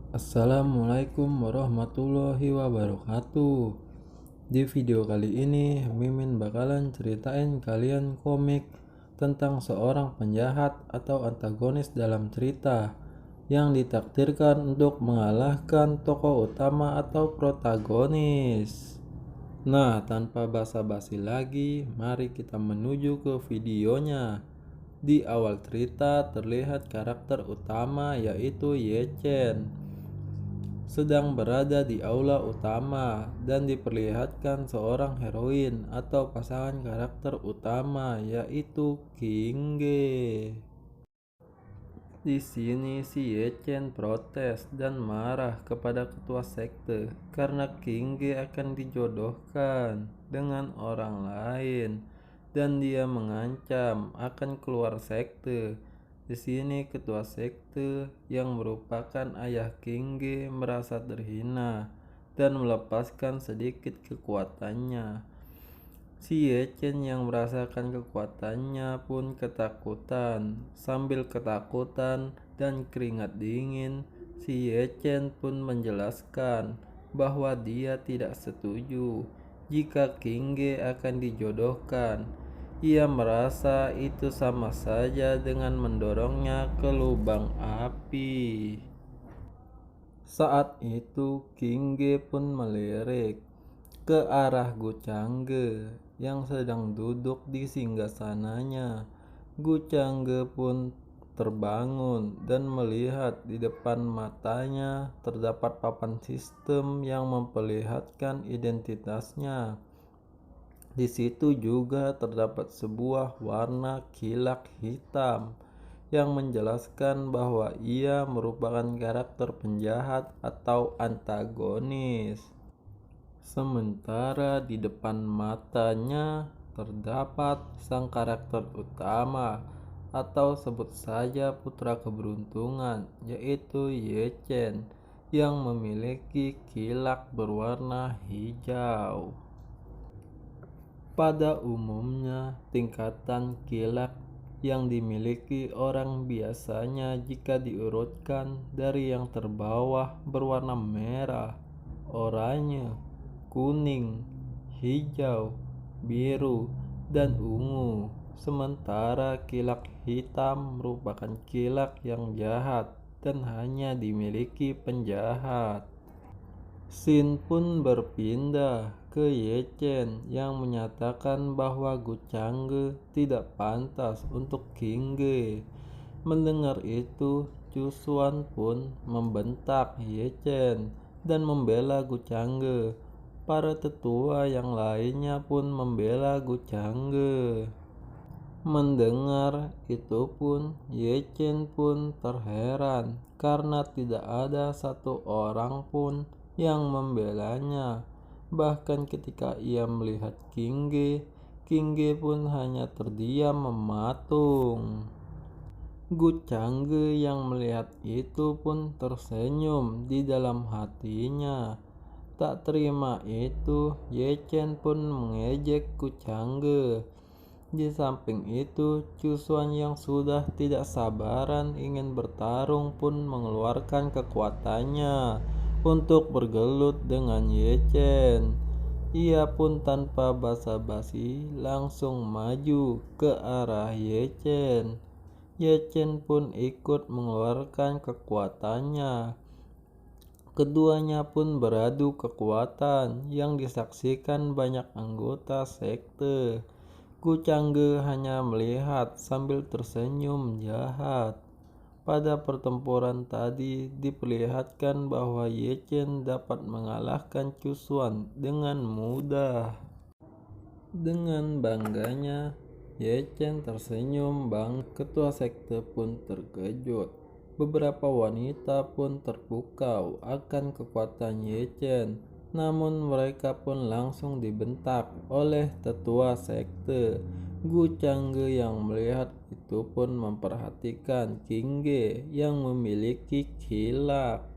Assalamualaikum warahmatullahi wabarakatuh. Di video kali ini Mimin bakalan ceritain kalian komik tentang seorang penjahat atau antagonis dalam cerita yang ditakdirkan untuk mengalahkan tokoh utama atau protagonis. Nah, tanpa basa-basi lagi, mari kita menuju ke videonya. Di awal cerita terlihat karakter utama yaitu Yechen sedang berada di aula utama dan diperlihatkan seorang heroin atau pasangan karakter utama yaitu Kingge. Di sini si Yechen protes dan marah kepada ketua sekte karena Kingge akan dijodohkan dengan orang lain dan dia mengancam akan keluar sekte. Di sini ketua sekte yang merupakan ayah Kingge merasa terhina dan melepaskan sedikit kekuatannya. Si Yechen yang merasakan kekuatannya pun ketakutan. Sambil ketakutan dan keringat dingin, si Yechen pun menjelaskan bahwa dia tidak setuju jika Kingge akan dijodohkan. Ia merasa itu sama saja dengan mendorongnya ke lubang api. Saat itu Kingge pun melirik ke arah Gu Changge yang sedang duduk di singgasananya. Gu Changge pun terbangun dan melihat di depan matanya terdapat papan sistem yang memperlihatkan identitasnya. Di situ juga terdapat sebuah warna kilat hitam yang menjelaskan bahwa ia merupakan karakter penjahat atau antagonis. Sementara di depan matanya terdapat sang karakter utama atau sebut saja putra keberuntungan yaitu Yechen yang memiliki kilat berwarna hijau. Pada umumnya tingkatan kilat yang dimiliki orang biasanya jika diurutkan dari yang terbawah berwarna merah, oranye, kuning, hijau, biru, dan ungu. Sementara kilat hitam merupakan kilat yang jahat dan hanya dimiliki penjahat. Scene pun berpindah ke Yechen yang menyatakan bahwa Gu Changge tidak pantas untuk Kingge. Mendengar itu, Chu Xuan pun membentak Yechen dan membela Gu Changge. Para tetua yang lainnya pun membela Gu Changge. Mendengar itu pun, Yechen pun terheran karena tidak ada satu orang pun yang membelanya. Bahkan ketika ia melihat Kingge, Kingge pun hanya terdiam mematung. Gu Changge yang melihat itu pun tersenyum di dalam hatinya. Tak terima itu, Yechen pun mengejek Gu Changge. Di samping itu, Chu Xuan yang sudah tidak sabaran ingin bertarung pun mengeluarkan kekuatannya untuk bergelut dengan Yechen. Ia pun tanpa basa-basi langsung maju ke arah Yechen. Yechen pun ikut mengeluarkan kekuatannya. Keduanya pun beradu kekuatan yang disaksikan banyak anggota sekte. Gu Changge hanya melihat sambil tersenyum jahat. Pada pertempuran tadi diperlihatkan bahwa Yechen dapat mengalahkan Chu Xuan dengan mudah. Dengan bangganya, Yechen tersenyum ketua sekte pun terkejut. Beberapa wanita pun terpukau akan kekuatan Yechen. Namun mereka pun langsung dibentak oleh tetua sekte. Gu Changge yang melihat itu pun memperhatikan Kingge yang memiliki kilat.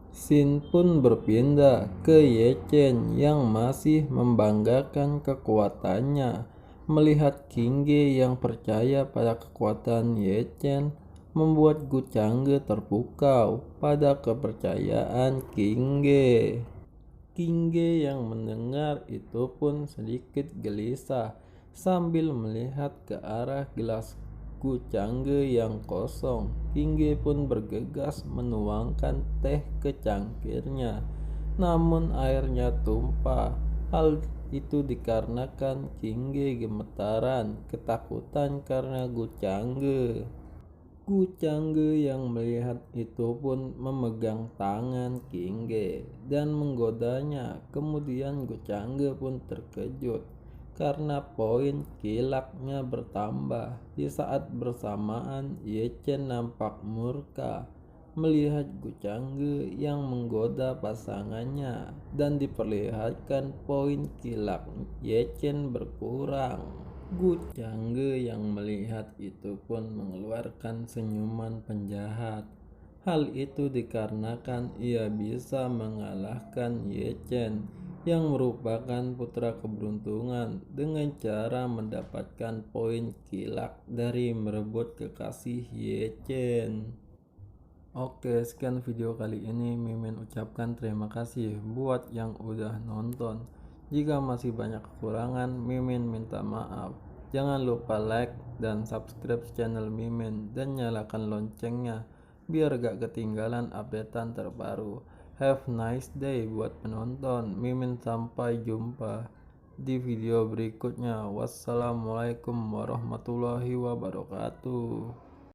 Scene pun berpindah ke Yechen yang masih membanggakan kekuatannya. Melihat Kingge yang percaya pada kekuatan Yechen, membuat Gu Changge terpukau pada kepercayaan Qingge. Qingge yang mendengar itu pun sedikit gelisah sambil melihat ke arah gelas Gu Changge yang kosong. Qingge pun bergegas menuangkan teh ke cangkirnya, namun airnya tumpah. Hal itu dikarenakan Qingge gemetaran, ketakutan karena Gu Changge. Gu Changge yang melihat itu pun memegang tangan Qingge dan menggodanya. Kemudian Gu Changge pun terkejut karena poin kilaknya bertambah. Di saat bersamaan, Ye Chen nampak murka melihat Gu Changge yang menggoda pasangannya dan diperlihatkan poin kilak Ye Chen berkurang. Gu Changge yang melihat itu pun mengeluarkan senyuman penjahat. Hal itu dikarenakan ia bisa mengalahkan Ye Chen yang merupakan putra keberuntungan dengan cara mendapatkan poin kilak dari merebut kekasih Ye Chen. Oke, sekian video kali ini. Mimin ucapkan terima kasih buat yang udah nonton. Jika masih banyak kekurangan, Mimin minta maaf. Jangan lupa like dan subscribe channel Mimin dan nyalakan loncengnya biar gak ketinggalan updatean terbaru. Have nice day buat penonton. Mimin sampai jumpa di video berikutnya. Wassalamualaikum warahmatullahi wabarakatuh.